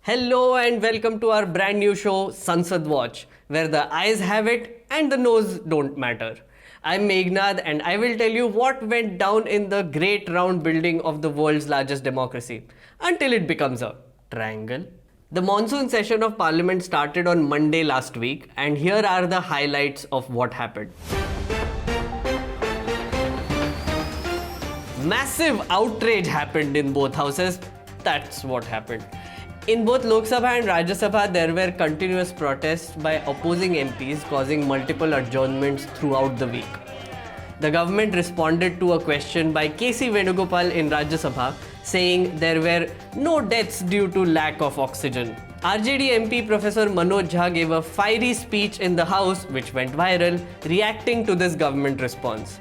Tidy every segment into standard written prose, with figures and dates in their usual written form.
Hello and welcome to our brand new show Sansad Watch, where the eyes have it and the nose don't matter. I'm Meghnad and I will tell you what went down in the great round building of the world's largest democracy until it becomes a triangle. The monsoon session of Parliament started on Monday last week, and here are the highlights of what happened. Massive outrage happened in both houses. That's what happened. In both Lok Sabha and Rajya Sabha, there were continuous protests by opposing MPs, causing multiple adjournments throughout the week. The government responded to a question by K.C. Venugopal in Rajya Sabha, saying there were no deaths due to lack of oxygen. RJD MP Professor Manoj Jha gave a fiery speech in the House, which went viral, reacting to this government response.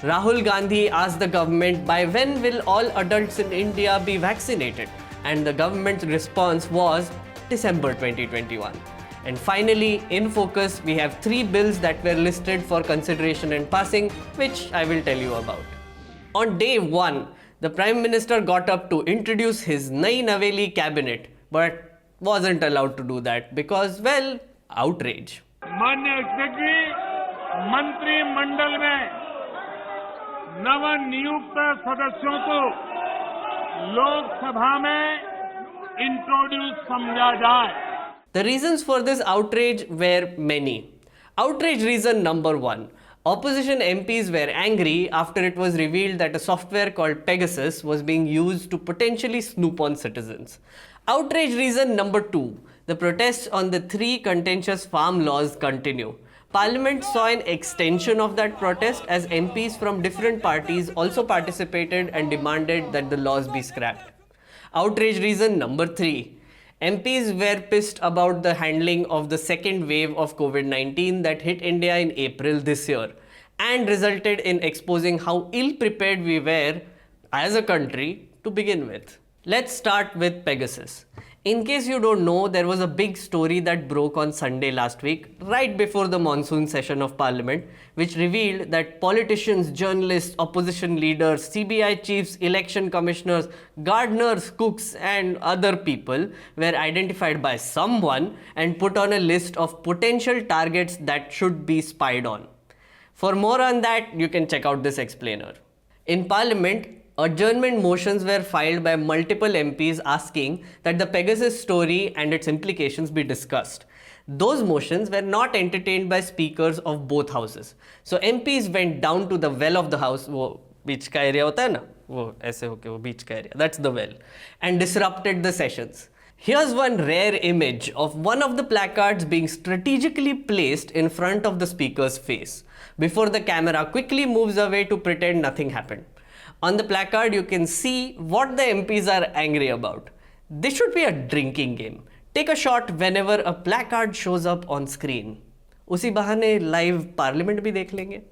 Rahul Gandhi asked the government by when will all adults in India be vaccinated? And the government's response was December 2021. And finally, in focus, we have 3 bills that were listed for consideration and passing, which I will tell you about. On day 1, the Prime Minister got up to introduce his Nai Naveli cabinet, but wasn't allowed to do that because, well, outrage. माननीय अध्यक्ष जी, मंत्रिमंडल में नवनियुक्त सदस्यों को लोकसभा में introduce समझा जाए. The reasons for this outrage were many. Outrage reason number 1. Opposition MPs were angry after it was revealed that a software called Pegasus was being used to potentially snoop on citizens. Outrage reason number 2. The protests on the 3 contentious farm laws continue. Parliament saw an extension of that protest as MPs from different parties also participated and demanded that the laws be scrapped. Outrage reason number 3. MPs were pissed about the handling of the second wave of COVID-19 that hit India in April this year and resulted in exposing how ill-prepared we were as a country to begin with. Let's start with Pegasus. In case you don't know, there was a big story that broke on Sunday last week, right before the monsoon session of Parliament, which revealed that politicians, journalists, opposition leaders, CBI chiefs, election commissioners, gardeners, cooks, and other people were identified by someone and put on a list of potential targets that should be spied on. For more on that, you can check out this explainer. In Parliament, adjournment motions were filed by multiple MPs asking that the Pegasus story and its implications be discussed. Those motions were not entertained by speakers of both houses. So MPs went down to the well of the house, वो बीच का area होता है ना, वो ऐसे होके वो बीच का area, that's the well, and disrupted the sessions. Here's one rare image of one of the placards being strategically placed in front of the speaker's face before the camera quickly moves away to pretend nothing happened. On the placard, you can see what the MPs are angry about. This should be a drinking game. Take a shot whenever a placard shows up on screen. उसी बहाने live parliament भी देख लेंगे.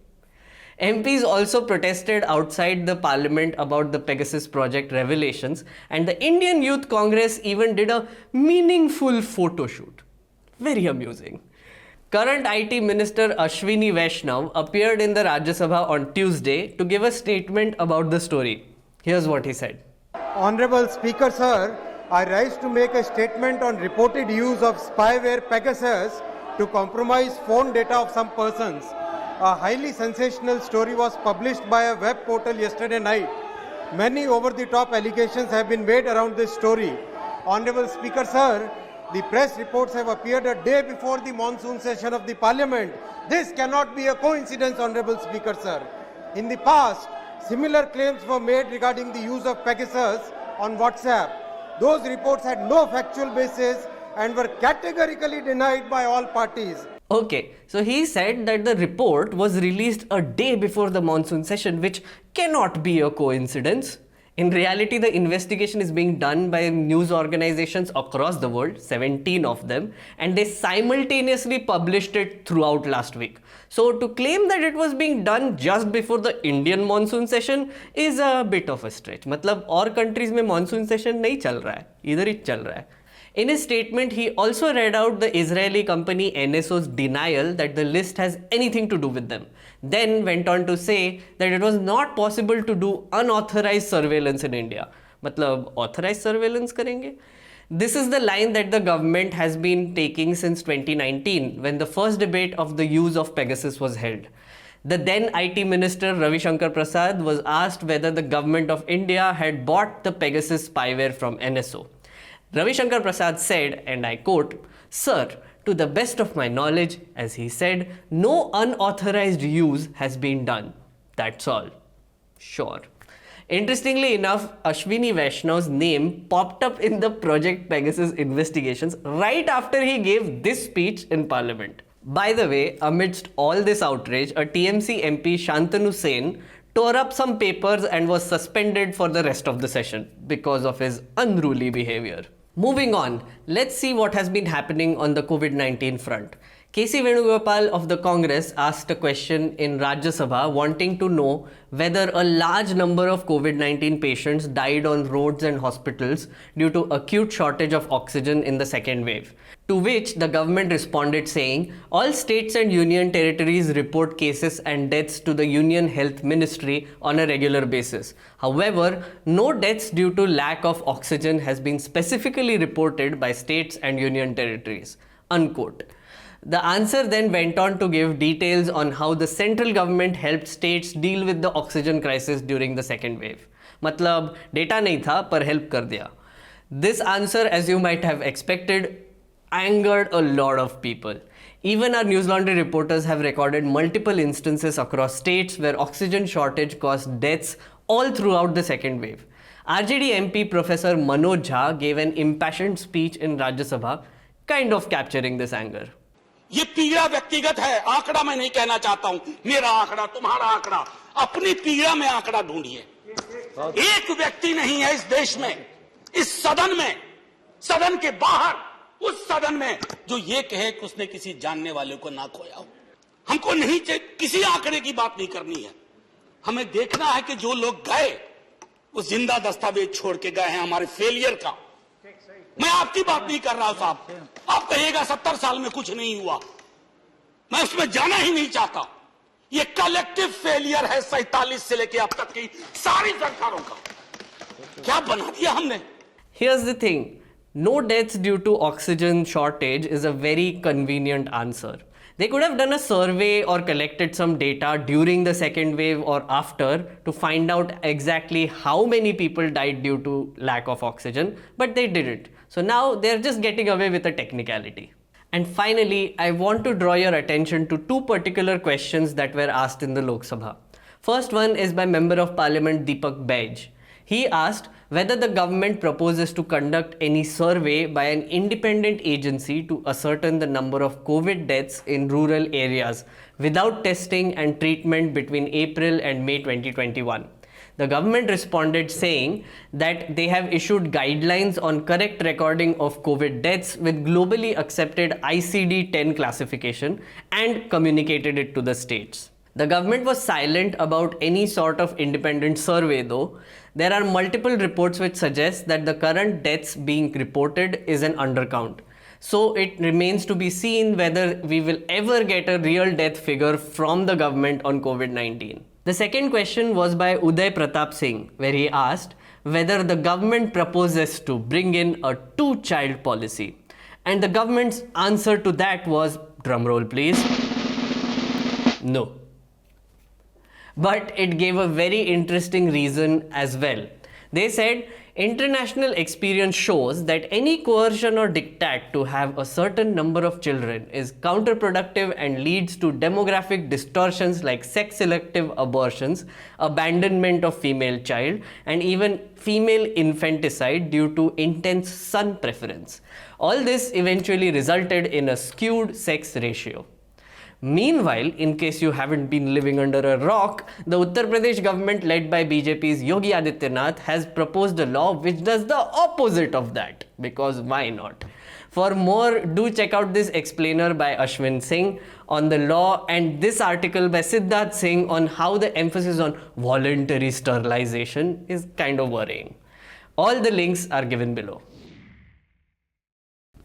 MPs also protested outside the parliament about the Pegasus project revelations, and the Indian Youth Congress even did a meaningful photo shoot. Very amusing. Current IT Minister Ashwini Vaishnav appeared in the Rajya Sabha on Tuesday to give a statement about the story. Here's what he said. Honorable Speaker, sir, I rise to make a statement on reported use of spyware Pegasus to compromise phone data of some persons. A highly sensational story was published by a web portal yesterday night. Many over-the-top allegations have been made around this story. Honorable Speaker, sir, the press reports have appeared a day before the monsoon session of the Parliament. This cannot be a coincidence, Honorable Speaker, sir. In the past, similar claims were made regarding the use of Pegasus on WhatsApp. Those reports had no factual basis and were categorically denied by all parties. Okay, so he said that the report was released a day before the monsoon session, which cannot be a coincidence. In reality, the investigation is being done by news organizations across the world, 17 of them, and they simultaneously published it throughout last week. So to claim that it was being done just before the Indian monsoon session is a bit of a stretch. मतलब और countries में monsoon session नहीं चल रहा है, इधर ही चल रहा है. In his statement, he also read out the Israeli company NSO's denial that the list has anything to do with them, then went on to say that it was not possible to do unauthorized surveillance in India. Matlab, authorized surveillance karenge? This is the line that the government has been taking since 2019, when the first debate of the use of Pegasus was held. The then IT Minister Ravi Shankar Prasad was asked whether the government of India had bought the Pegasus spyware from NSO. Ravi Shankar Prasad said, and I quote, "Sir, to the best of my knowledge," as he said, "no unauthorized use has been done. That's all." Sure. Interestingly enough, Ashwini Vaishnav's name popped up in the Project Pegasus investigations right after he gave this speech in Parliament. By the way, amidst all this outrage, a TMC MP Shantanu Sen tore up some papers and was suspended for the rest of the session because of his unruly behavior. Moving on, let's see what has been happening on the COVID-19 front. KC Venugopal of the Congress asked a question in Rajya Sabha wanting to know whether a large number of COVID-19 patients died on roads and hospitals due to acute shortage of oxygen in the second wave. To which the government responded saying, all states and union territories report cases and deaths to the Union Health Ministry on a regular basis. However, no deaths due to lack of oxygen has been specifically reported by states and union territories. Unquote. The answer then went on to give details on how the central government helped states deal with the oxygen crisis during the second wave. Matlab, data nahi tha, par help kar diya. This answer, as you might have expected, angered a lot of people. Even our newslaundry reporters have recorded multiple instances across states where oxygen shortage caused deaths all throughout the second wave. RJD MP Professor Manoj Jha gave an impassioned speech in Rajya Sabha, kind of capturing this anger. ये पीड़ा व्यक्तिगत है, आंकड़ा मैं नहीं कहना चाहता हूं, मेरा आंकड़ा, तुम्हारा आंकड़ा, अपनी पीड़ा में आंकड़ा ढूंढिए। एक व्यक्ति नहीं है इस देश में, इस सदन में, सदन के बाहर, उस सदन में जो ये कहे कि उसने किसी जानने वाले को ना खोया हो। हमको नहीं किसी आंकड़े की बात नहीं करनी है, हमें देखना है कि जो लोग गए वो जिंदा दस्तावेज छोड़ के गए हैं हमारे फेलियर का। मैं आपकी बात नहीं कर रहा हूं साहब, आप कहिएगा 70 साल में कुछ नहीं हुआ, मैं उसमें जाना ही नहीं चाहता। ये कलेक्टिव फेलियर है 47 से लेके अब तक की सारी सरकारों का। क्या बना दिया हमने? Here's the thing, no deaths due to oxygen shortage is a very convenient answer. They could have done a survey or collected some data during the second wave or after to find out exactly how many people died due to lack of oxygen, but they didn't. So now they're just getting away with a technicality. And finally, I want to draw your attention to two particular questions that were asked in the Lok Sabha. First one is by Member of Parliament Deepak Baij. He asked whether the government proposes to conduct any survey by an independent agency to ascertain the number of COVID deaths in rural areas without testing and treatment between April and May 2021. The government responded saying that they have issued guidelines on correct recording of COVID deaths with globally accepted ICD-10 classification and communicated it to the states. The government was silent about any sort of independent survey though. There are multiple reports which suggest that the current deaths being reported is an undercount. So it remains to be seen whether we will ever get a real death figure from the government on COVID-19. The second question was by Uday Pratap Singh, where he asked whether the government proposes to bring in a two-child policy. And the government's answer to that was, drumroll please, no. But it gave a very interesting reason as well. They said, international experience shows that any coercion or diktat to have a certain number of children is counterproductive and leads to demographic distortions like sex-selective abortions, abandonment of female child, and even female infanticide due to intense son preference. All this eventually resulted in a skewed sex ratio. Meanwhile, in case you haven't been living under a rock, the Uttar Pradesh government led by BJP's Yogi Adityanath has proposed a law which does the opposite of that, because why not? For more, do check out this explainer by Ashwin Singh on the law and this article by Siddharth Singh on how the emphasis on voluntary sterilization is kind of worrying. All the links are given below.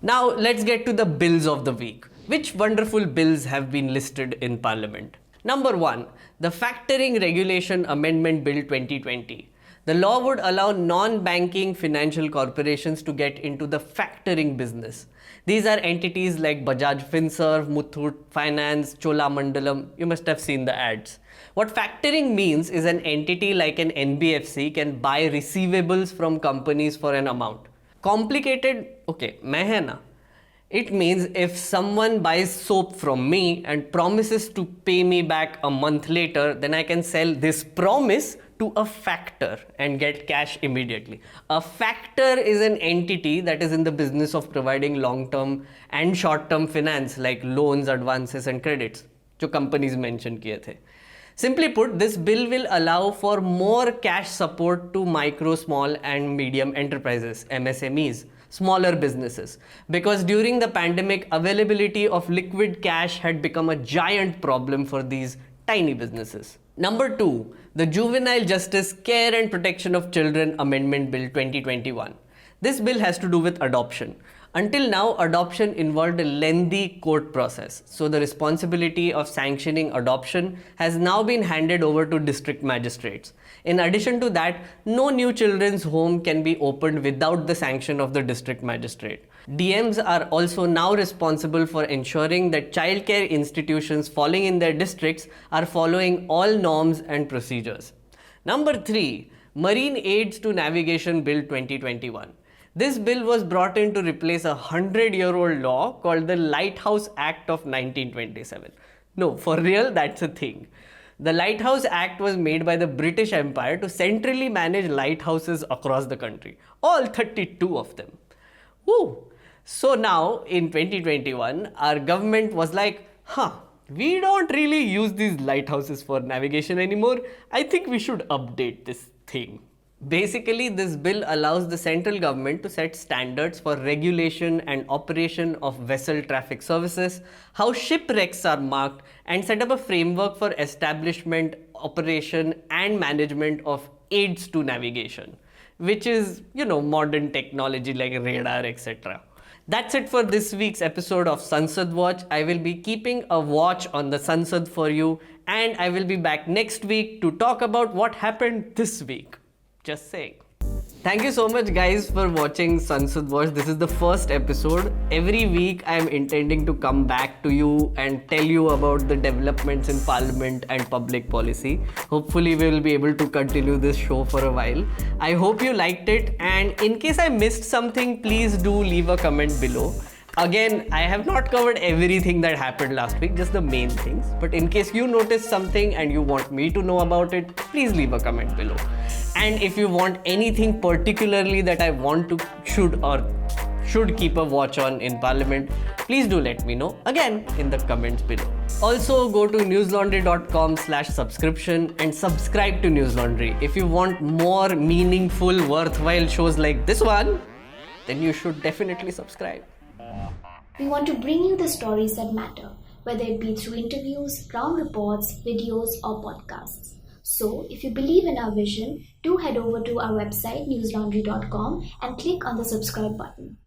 Now let's get to the bills of the week. Which wonderful bills have been listed in Parliament? Number 1, the Factoring Regulation Amendment Bill 2020. The law would allow non-banking financial corporations to get into the factoring business. These are entities like Bajaj Finserv, Muthoot Finance, Cholamandalam. You must have seen the ads. What factoring means is an entity like an NBFC can buy receivables from companies for an amount. Complicated? Okay, main hai na. It means if someone buys soap from me and promises to pay me back a month later, then I can sell this promise to a factor and get cash immediately. A factor is an entity that is in the business of providing long-term and short-term finance like loans, advances and credits, जो companies mentioned किए थे. Simply put, this bill will allow for more cash support to micro, small and medium enterprises, MSMEs, smaller businesses, because during the pandemic, availability of liquid cash had become a giant problem for these tiny businesses. Number 2, the Juvenile Justice Care and Protection of Children Amendment Bill 2021. This bill has to do with adoption. Until now, adoption involved a lengthy court process. So the responsibility of sanctioning adoption has now been handed over to district magistrates. In addition to that, no new children's home can be opened without the sanction of the district magistrate. DMs are also now responsible for ensuring that childcare institutions falling in their districts are following all norms and procedures. Number 3, Marine Aids to Navigation Bill 2021. This bill was brought in to replace a 100-year-old law called the Lighthouse Act of 1927. No, for real, that's a thing. The Lighthouse Act was made by the British Empire to centrally manage lighthouses across the country, all 32 of them. Woo! So now, in 2021, our government was like, we don't really use these lighthouses for navigation anymore. I think we should update this thing. Basically, this bill allows the central government to set standards for regulation and operation of vessel traffic services, how shipwrecks are marked, and set up a framework for establishment, operation, and management of aids to navigation, which is, modern technology like radar, etc. That's it for this week's episode of Sansad Watch. I will be keeping a watch on the Sansad for you, and I will be back next week to talk about what happened this week. Just saying. Thank you so much guys for watching Sansad Watch. This is the first episode. Every week I am intending to come back to you and tell you about the developments in Parliament and public policy. Hopefully we will be able to continue this show for a while. I hope you liked it, and in case I missed something, please do leave a comment below. Again, I have not covered everything that happened last week, just the main things. But in case you noticed something and you want me to know about it, please leave a comment below. And if you want anything particularly that I want to, should keep a watch on in Parliament, please do let me know, again, in the comments below. Also, go to newslaundry.com/subscription and subscribe to Newslaundry. If you want more meaningful, worthwhile shows like this one, then you should definitely subscribe. We want to bring you the stories that matter, whether it be through interviews, round reports, videos, or podcasts. So, if you believe in our vision, do head over to our website newslaundry.com and click on the subscribe button.